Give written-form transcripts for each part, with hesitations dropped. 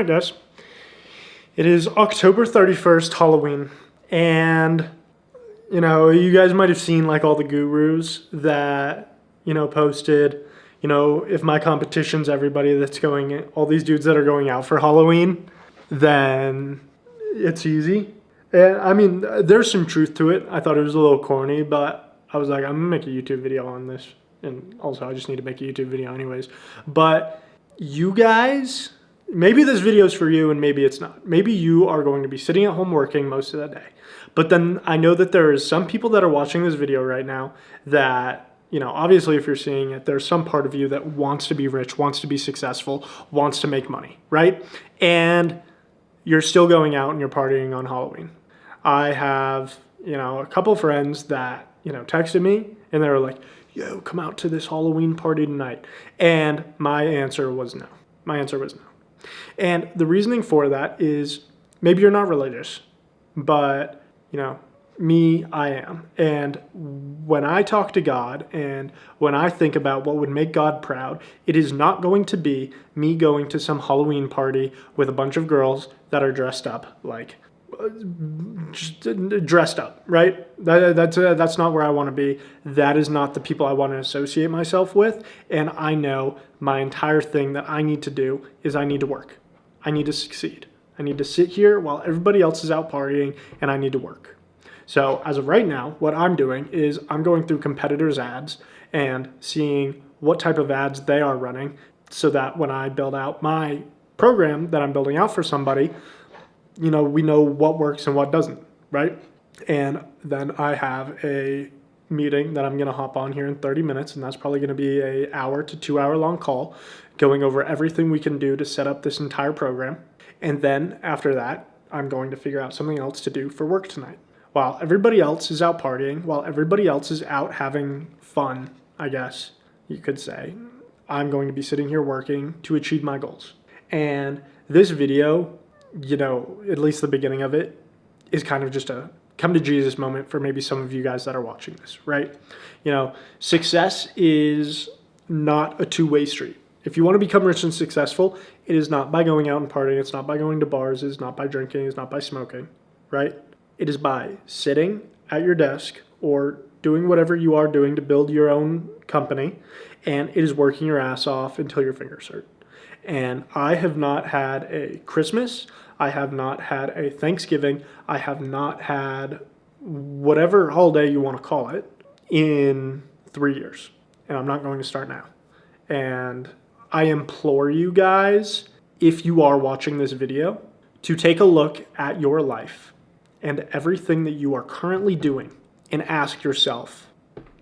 tonight, guys. It is October 31st, Halloween, and, you guys might have seen, all the gurus that, posted, if my competition's everybody that's going, all these dudes that are going out for Halloween, then it's easy. And, there's some truth to it. I thought it was a little corny, but I was like, I'm gonna make a YouTube video on this, and also I just need to make a YouTube video anyways. But you guys, maybe this video is for you and maybe it's not. Maybe you are going to be sitting at home working most of the day. But then I know that there is some people that are watching this video right now that, obviously if you're seeing it, there's some part of you that wants to be rich, wants to be successful, wants to make money, right? And you're still going out and you're partying on Halloween. I have, a couple friends that, texted me and they were like, yo, come out to this Halloween party tonight. And my answer was no. And the reasoning for that is maybe you're not religious, but, me, I am. And when I talk to God and when I think about what would make God proud, it is not going to be me going to some Halloween party with a bunch of girls that are dressed up right? That's not where I want to be. That is not the people I want to associate myself with. And I know my entire thing that I need to do is I need to work. I need to succeed. I need to sit here while everybody else is out partying and I need to work. So as of right now, what I'm doing is I'm going through competitors' ads and seeing what type of ads they are running so that when I build out my program that I'm building out for somebody, we know what works and what doesn't, right? And then I have a meeting that I'm going to hop on here in 30 minutes, and that's probably going to be an hour to 2 hour long call going over everything we can do to set up this entire program. And then after that, I'm going to figure out something else to do for work tonight. While everybody else is out partying, while everybody else is out having fun, I guess you could say, I'm going to be sitting here working to achieve my goals. And this video, at least the beginning of it, is kind of just a come to Jesus moment for maybe some of you guys that are watching this, right? Success is not a two-way street. If you want to become rich and successful, it is not by going out and partying. It's not by going to bars. It's not by drinking. It's not by smoking, right? It is by sitting at your desk or doing whatever you are doing to build your own company, and it is working your ass off until your fingers hurt. And I have not had a Christmas. I have not had a Thanksgiving. I have not had whatever holiday you want to call it in 3 years. And I'm not going to start now. And I implore you guys, if you are watching this video, to take a look at your life and everything that you are currently doing and ask yourself,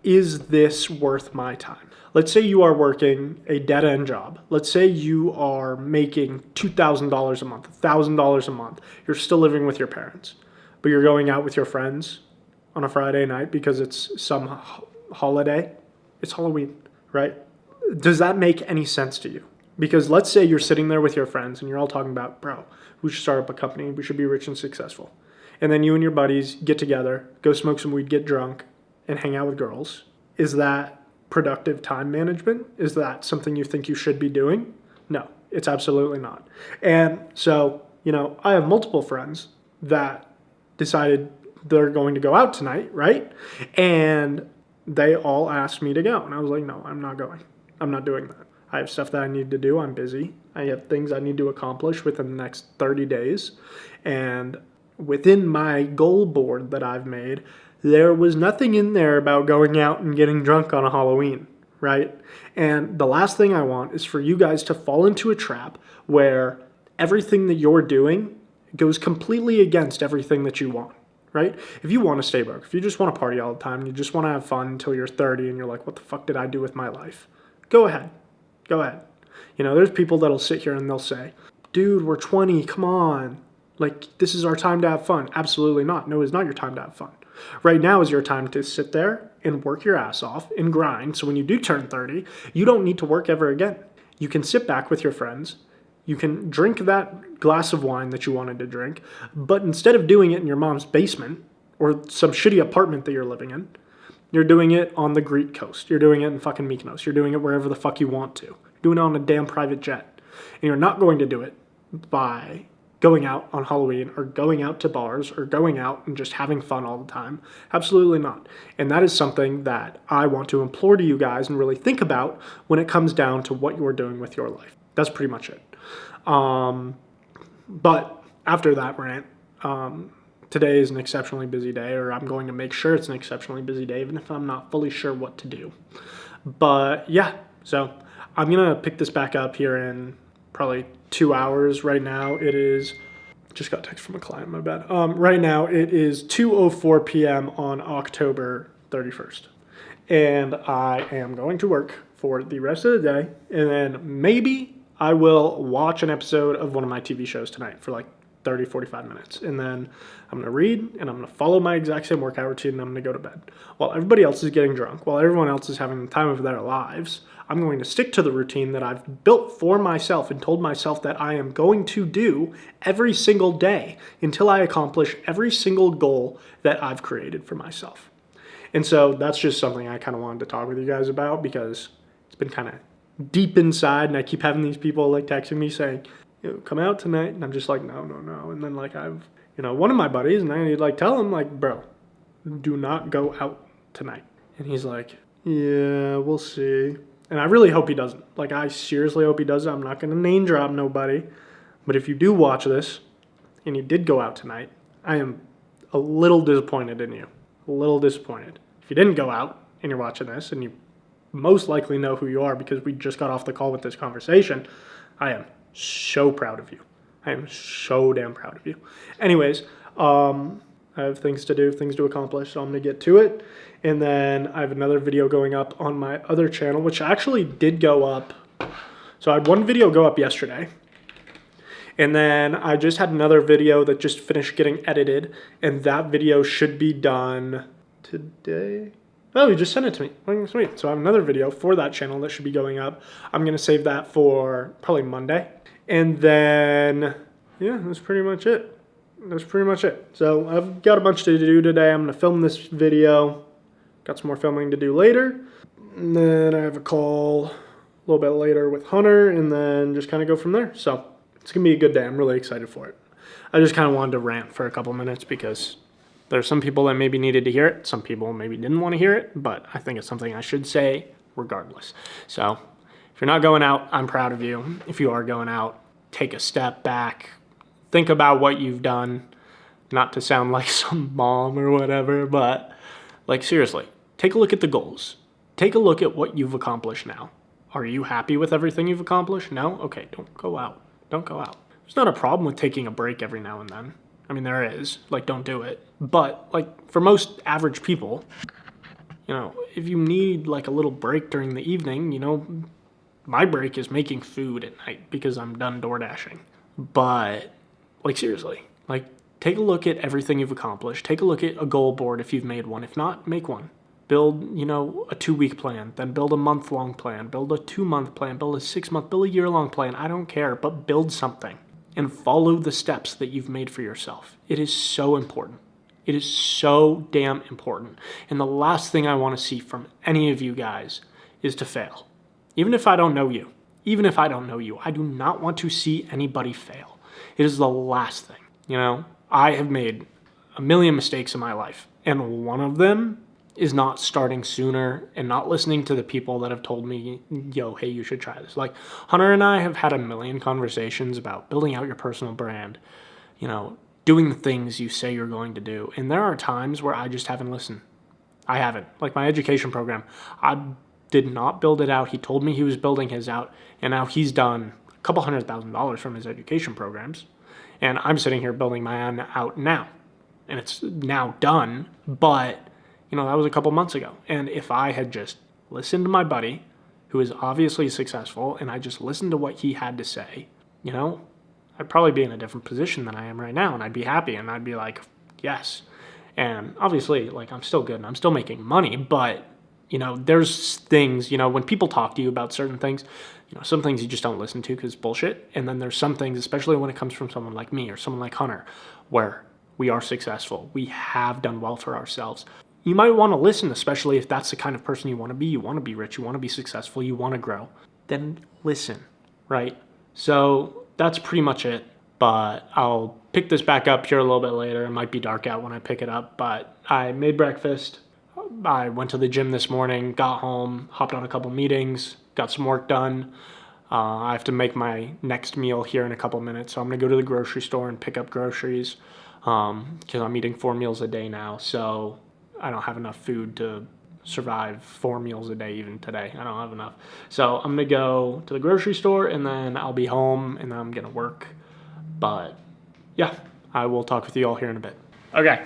is this worth my time? Let's say you are working a dead-end job. Let's say you are making $2,000 a month, $1,000 a month. You're still living with your parents, but you're going out with your friends on a Friday night because it's some holiday. It's Halloween, right? Does that make any sense to you? Because let's say you're sitting there with your friends and you're all talking about, bro, we should start up a company. We should be rich and successful. And then you and your buddies get together, go smoke some weed, get drunk, and hang out with girls. Is that productive time management? Is that something you think you should be doing? No, it's absolutely not. And so, I have multiple friends that decided they're going to go out tonight, right? And they all asked me to go. And I was like, no, I'm not going. I'm not doing that. I have stuff that I need to do. I'm busy. I have things I need to accomplish within the next 30 days. And within my goal board that I've made, there was nothing in there about going out and getting drunk on a Halloween, right? And the last thing I want is for you guys to fall into a trap where everything that you're doing goes completely against everything that you want, right? If you want to stay broke, if you just want to party all the time, you just want to have fun until you're 30 and you're like, what the fuck did I do with my life? Go ahead. There's people that'll sit here and they'll say, dude, we're 20, come on. This is our time to have fun. Absolutely not. No, it's not your time to have fun. Right now is your time to sit there and work your ass off and grind. So when you do turn 30, you don't need to work ever again. You can sit back with your friends. You can drink that glass of wine that you wanted to drink. But instead of doing it in your mom's basement or some shitty apartment that you're living in, you're doing it on the Greek coast. You're doing it in fucking Mykonos. You're doing it wherever the fuck you want to. You're doing it on a damn private jet. And you're not going to do it by going out on Halloween or going out to bars or going out and just having fun all the time. Absolutely not. And that is something that I want to implore to you guys and really think about when it comes down to what you're doing with your life. That's pretty much it. But after that rant, today is an exceptionally busy day, or I'm going to make sure it's an exceptionally busy day, even if I'm not fully sure what to do. But yeah, so I'm going to pick this back up here in probably 2 hours. Right now it is, just got a text from a client, my bad. Right now it is 2:04 p.m. on October 31st. And I am going to work for the rest of the day. And then maybe I will watch an episode of one of my TV shows tonight for like 30, 45 minutes. And then I'm going to read and I'm going to follow my exact same workout routine and I'm going to go to bed. While everybody else is getting drunk, while everyone else is having the time of their lives, I'm going to stick to the routine that I've built for myself and told myself that I am going to do every single day until I accomplish every single goal that I've created for myself. And so that's just something I kind of wanted to talk with you guys about because it's been kind of deep inside and I keep having these people like texting me saying, come out tonight. And I'm just like, no. And then like I've, one of my buddies and I like tell him like, bro, do not go out tonight. And he's like, yeah, we'll see. And I really hope he doesn't. Like, I seriously hope he doesn't. I'm not going to name drop nobody. But if you do watch this and you did go out tonight, I am a little disappointed in you. A little disappointed. If you didn't go out and you're watching this and you most likely know who you are because we just got off the call with this conversation, I am so proud of you. I am so damn proud of you. Anyways, I have things to do, things to accomplish, so I'm going to get to it. And then I have another video going up on my other channel, which actually did go up. So I had one video go up yesterday. And then I just had another video that just finished getting edited. And that video should be done today. Oh, you just sent it to me. Sweet. So I have another video for that channel that should be going up. I'm going to save that for probably Monday. And then, yeah, that's pretty much it. So I've got a bunch to do today. I'm going to film this video. Got some more filming to do later. And then I have a call a little bit later with Hunter and then just kind of go from there. So it's going to be a good day. I'm really excited for it. I just kind of wanted to rant for a couple minutes because there are some people that maybe needed to hear it. Some people maybe didn't want to hear it, but I think it's something I should say regardless. So if you're not going out, I'm proud of you. If you are going out, take a step back. Think about what you've done. Not to sound like some mom or whatever, but like seriously, take a look at the goals. Take a look at what you've accomplished now. Are you happy with everything you've accomplished? No? Okay, don't go out. Don't go out. There's not a problem with taking a break every now and then. I mean, there is. Like, don't do it. But, like, for most average people, if you need, like, a little break during the evening, my break is making food at night because I'm done door dashing. But, like, seriously, like, take a look at everything you've accomplished. Take a look at a goal board if you've made one. If not, make one. Build, a 2-week plan, then build a month-long plan, build a 2-month plan, build a 6-month, build a year-long plan. I don't care, but build something and follow the steps that you've made for yourself. It is so important. It is so damn important. And the last thing I want to see from any of you guys is to fail. Even if I don't know you, I do not want to see anybody fail. It is the last thing. I have made a million mistakes in my life, and one of them is not starting sooner and not listening to the people that have told me, hey, you should try this. Like, Hunter and I have had a million conversations about building out your personal brand, doing the things you say you're going to do. And there are times where I just haven't listened. I haven't. Like my education program, I did not build it out. He told me he was building his out, and now he's done a couple $100,000 from his education programs. And I'm sitting here building my own out now. And it's now done, but that was a couple months ago. And if I had just listened to my buddy, who is obviously successful, and I just listened to what he had to say, I'd probably be in a different position than I am right now, and I'd be happy, and I'd be like, yes. And obviously, like, I'm still good, and I'm still making money, but, there's things, when people talk to you about certain things, some things you just don't listen to because it's bullshit, and then there's some things, especially when it comes from someone like me or someone like Hunter, where we are successful. We have done well for ourselves. You might want to listen, especially if that's the kind of person you want to be. You want to be rich, you want to be successful, you want to grow. Then listen, right? So that's pretty much it. But I'll pick this back up here a little bit later. It might be dark out when I pick it up, but I made breakfast. I went to the gym this morning, got home, hopped on a couple meetings, got some work done. I have to make my next meal here in a couple minutes, so I'm gonna go to the grocery store and pick up groceries because I'm eating 4 meals a day now, so I don't have enough food to survive 4 meals a day even today. I don't have enough. So I'm gonna go to the grocery store and then I'll be home and then I'm gonna work. But yeah, I will talk with you all here in a bit. Okay,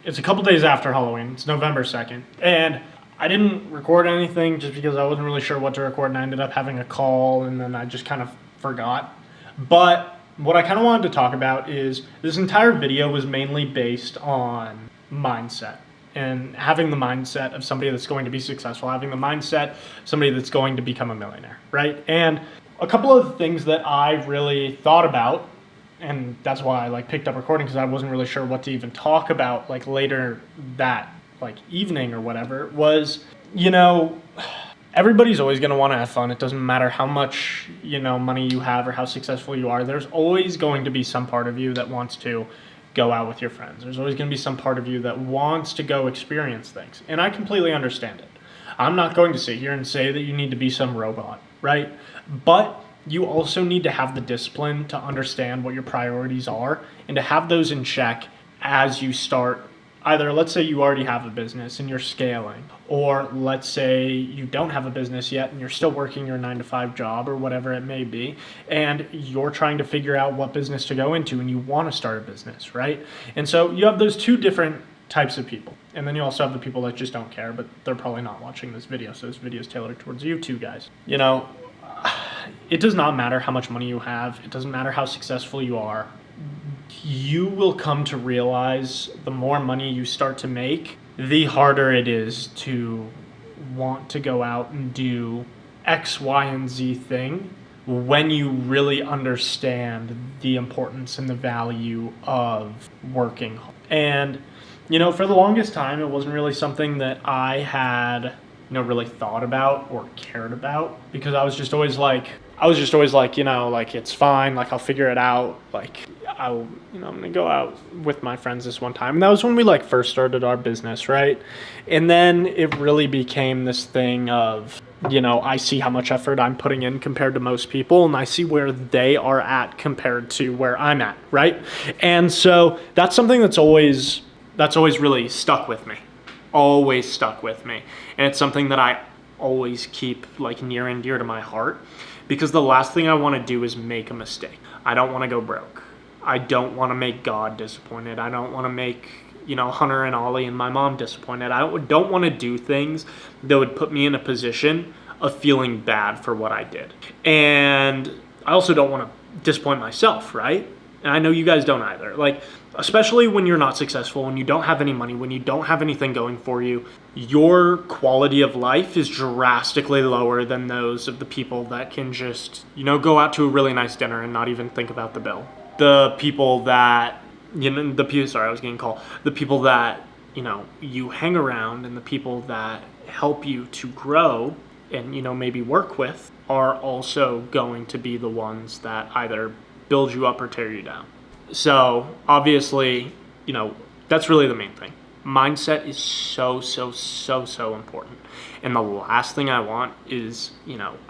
it's a couple days after Halloween. It's November 2nd. And I didn't record anything just because I wasn't really sure what to record, and I ended up having a call and then I just kind of forgot. But what I kind of wanted to talk about is this entire video was mainly based on mindset and having the mindset of somebody that's going to be successful, having the mindset of somebody that's going to become a millionaire, right? And a couple of things that I really thought about, and that's why I picked up recording, because I wasn't really sure what to even talk about later that evening or whatever, was, everybody's always going to want to have fun. It doesn't matter how much, money you have or how successful you are. There's always going to be some part of you that wants to go out with your friends. There's always going to be some part of you that wants to go experience things. And I completely understand it. I'm not going to sit here and say that you need to be some robot, right? But you also need to have the discipline to understand what your priorities are and to have those in check as you start. Either, let's say you already have a business and you're scaling, or let's say you don't have a business yet and you're still working your 9-to-5 job or whatever it may be, and you're trying to figure out what business to go into and you want to start a business, right? And so you have those two different types of people. And then you also have the people that just don't care, but they're probably not watching this video, so this video is tailored towards you two guys. It does not matter how much money you have. It doesn't matter how successful you are. You will come to realize the more money you start to make, the harder it is to want to go out and do X, Y, and Z thing when you really understand the importance and the value of working. And, for the longest time, it wasn't really something that I had really thought about or cared about, because I was just always like, it's fine, I'll figure it out, I'm gonna go out with my friends this one time. And that was when we first started our business, right? And then it really became this thing of, I see how much effort I'm putting in compared to most people, and I see where they are at compared to where I'm at, right? And so that's something that's always really stuck with me. Always stuck with me. And it's something that I always keep near and dear to my heart, because the last thing I want to do is make a mistake. I don't want to go broke. I don't want to make God disappointed. I don't want to make, Hunter and Ollie and my mom disappointed. I don't want to do things that would put me in a position of feeling bad for what I did. And I also don't want to disappoint myself, right? And I know you guys don't either. Especially when you're not successful, when you don't have any money, when you don't have anything going for you, your quality of life is drastically lower than those of the people that can just, go out to a really nice dinner and not even think about the bill. The people that, the people that, you hang around, and the people that help you to grow and, maybe work with, are also going to be the ones that either build you up or tear you down. So obviously, that's really the main thing. Mindset is so important. And the last thing I want is,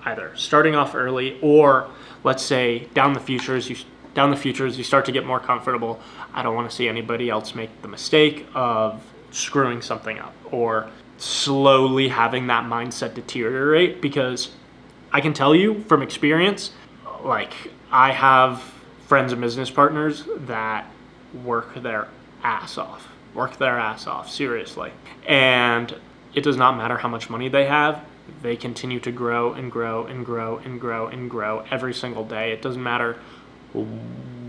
either starting off early, or let's say down the future as you start to get more comfortable, I don't want to see anybody else make the mistake of screwing something up or slowly having that mindset deteriorate, because I can tell you from experience, I have friends and business partners that work their ass off, seriously. And it does not matter how much money they have. They continue to grow and grow and grow and grow and grow every single day. It doesn't matter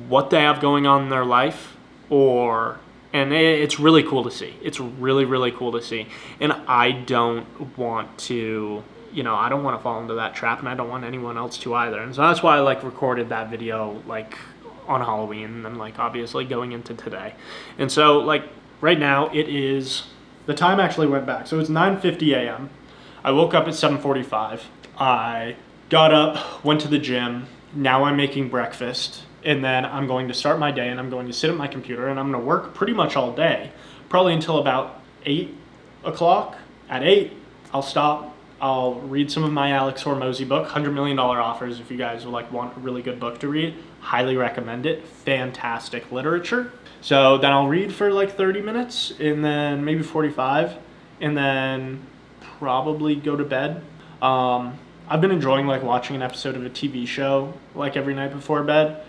what they have going on in their life, and it's really cool to see. It's really, really cool to see. And I don't want to, I don't want to fall into that trap, and I don't want anyone else to either. And so that's why I recorded that video on Halloween, and then obviously going into today. And so right now the time actually went back. So it's 9:50 a.m. I woke up at 7:45. I got up, went to the gym, now I'm making breakfast, and then I'm going to start my day, and I'm going to sit at my computer, and I'm going to work pretty much all day, probably until about 8 o'clock. At 8, I'll stop. I'll read some of my Alex Hormozi book, $100 Million Offers. If you guys would like want a really good book to read, highly recommend it. Fantastic literature. So then I'll read for like 30 minutes, and then maybe 45, and then probably go to bed. I've been enjoying like watching an episode of a TV show like every night before bed,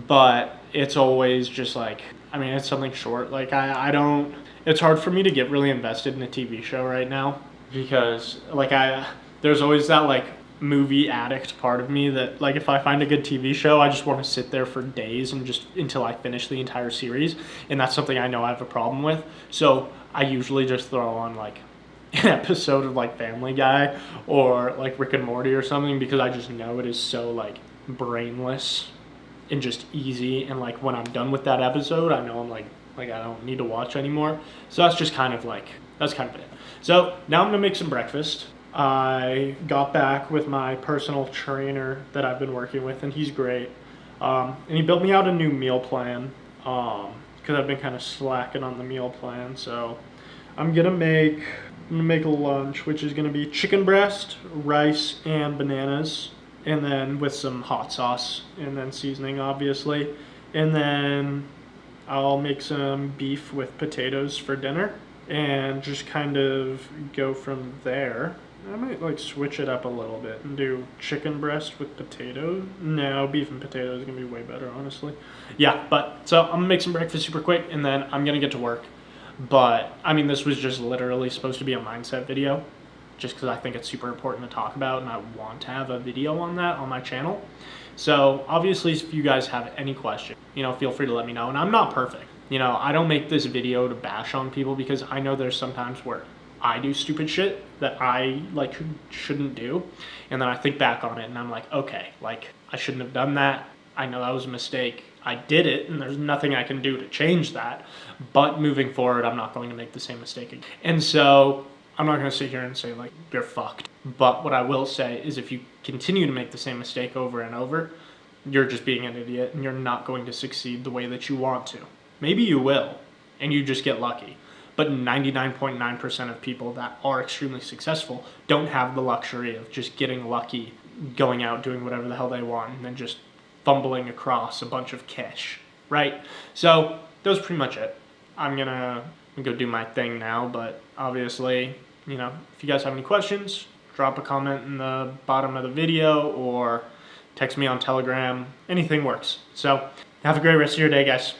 but it's always just like, I mean, it's something short. Like I don't, it's hard for me to get really invested in a TV show right now because like there's always that like movie addict part of me that like if I find a good TV show, I just want to sit there for days and just until I finish the entire series. And that's something I know I have a problem with. So I usually just throw on like an episode of like Family Guy or like Rick and Morty or something because I just know it is so like brainless and just easy, and like when I'm done with that episode I know I'm like I don't need to watch anymore. So that's just kind of like, that's kind of it. So now I'm gonna make some breakfast. I got back with my personal trainer that I've been working with, and he's great, and he built me out a new meal plan because I've been kind of slacking on the meal plan. So I'm gonna make a lunch, which is gonna be chicken breast, rice, and bananas, and then with some hot sauce and then seasoning, obviously. And then I'll make some beef with potatoes for dinner and just kind of go from there. I might like switch it up a little bit and do chicken breast with potatoes. No, beef and potatoes is gonna be way better, honestly. Yeah, but so I'm gonna make some breakfast super quick and then I'm gonna get to work. But I mean, this was just literally supposed to be a mindset video just because I think it's super important to talk about and I want to have a video on that on my channel. So obviously if you guys have any questions, feel free to let me know. And I'm not perfect. I don't make this video to bash on people because I know there's sometimes where I do stupid shit that I like shouldn't do. And then I think back on it and I'm like, okay, like I shouldn't have done that. I know that was a mistake. I did it and there's nothing I can do to change that. But moving forward, I'm not going to make the same mistake again. And so I'm not going to sit here and say like, you're fucked. But what I will say is if you continue to make the same mistake over and over, you're just being an idiot and you're not going to succeed the way that you want to. Maybe you will and you just get lucky. But 99.9% of people that are extremely successful don't have the luxury of just getting lucky, going out, doing whatever the hell they want, and then just fumbling across a bunch of cash, right? So that was pretty much it. I'm gonna go do my thing now, but obviously, if you guys have any questions, drop a comment in the bottom of the video or text me on Telegram. Anything works. So have a great rest of your day, guys.